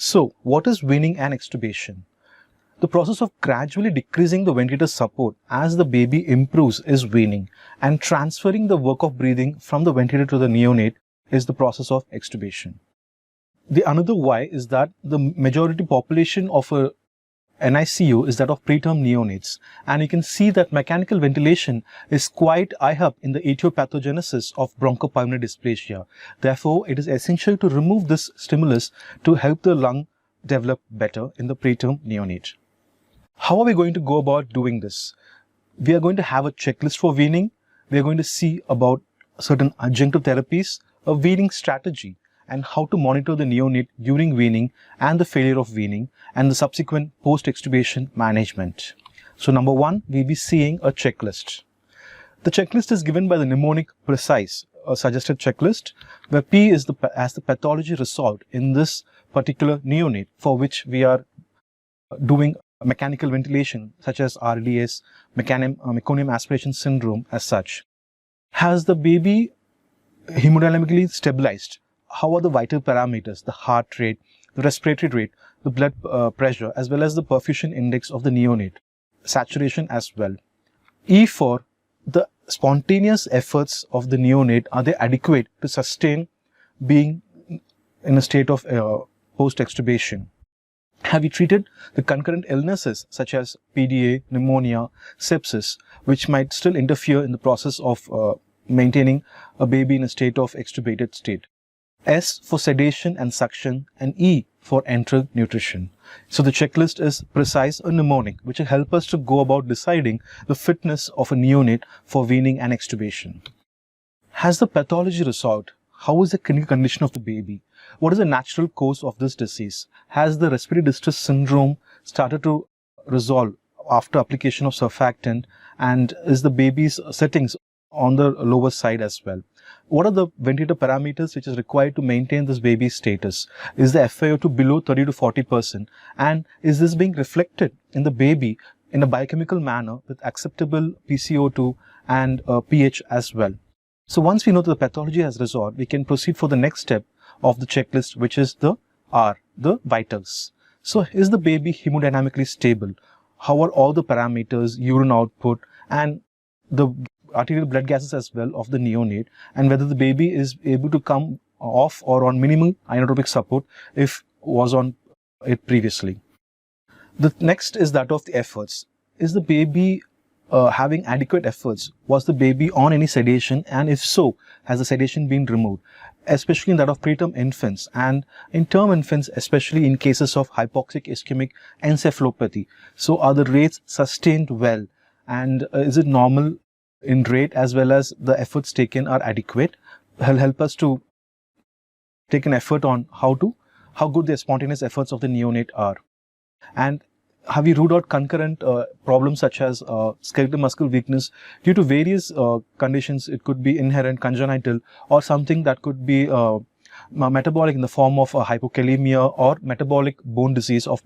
So, what is weaning and extubation? The process of gradually decreasing the ventilator support as the baby improves is weaning, and transferring the work of breathing from the ventilator to the neonate is the process of extubation. The another why is that the majority population of a NICU is that of preterm neonates, and you can see that mechanical ventilation is quite high up in the etiopathogenesis of bronchopulmonary dysplasia. Therefore, it is essential to remove this stimulus to help the lung develop better in the preterm neonate. How are we going to go about doing this? We are going to have a checklist for weaning. We are going to see about certain adjunctive therapies, a weaning strategy, and how to monitor the neonate during weaning and the failure of weaning, and the subsequent post-extubation management. So number one, we'll be seeing a checklist. The checklist is given by the mnemonic PRECISE, a suggested checklist, where P is the pathology resolved in this particular neonate for which we are doing mechanical ventilation, such as RDS, meconium aspiration syndrome as such. Has the baby hemodynamically stabilized? How are the vital parameters, the heart rate, the respiratory rate, the blood pressure, as well as the perfusion index of the neonate, saturation as well. E for the spontaneous efforts of the neonate, are they adequate to sustain being in a state of post-extubation? Have you treated the concurrent illnesses such as PDA, pneumonia, sepsis, which might still interfere in the process of maintaining a baby in a state of extubated state? S for sedation and suction, and E for enteral nutrition. So the checklist is PRECISE, a mnemonic, which will help us to go about deciding the fitness of a neonate for weaning and extubation. Has the pathology resolved? How is the clinical condition of the baby? What is the natural course of this disease? Has the respiratory distress syndrome started to resolve after application of surfactant? And is the baby's settings on the lower side as well? What are the ventilator parameters which is required to maintain this baby's status? Is the FiO2 below 30 to 40%? And is this being reflected in the baby in a biochemical manner with acceptable PCO2 and pH as well? So once we know that the pathology has resolved, we can proceed for the next step of the checklist, which is the R, the vitals. So is the baby hemodynamically stable? How are all the parameters, urine output, and the arterial blood gases as well of the neonate, and whether the baby is able to come off or on minimal inotropic support if was on it previously. The next is that of the efforts. Is the baby having adequate efforts? Was the baby on any sedation, and if so, has the sedation been removed? Especially in that of preterm infants, and in term infants, especially in cases of hypoxic ischemic encephalopathy. So are the rates sustained well, and is it normal in rate, as well as the efforts taken are adequate? Will help us to take an effort on how good the spontaneous efforts of the neonate are. And have we ruled out concurrent problems such as skeletal muscle weakness due to various conditions? It could be inherent, congenital, or something that could be metabolic in the form of hypokalemia or metabolic bone disease of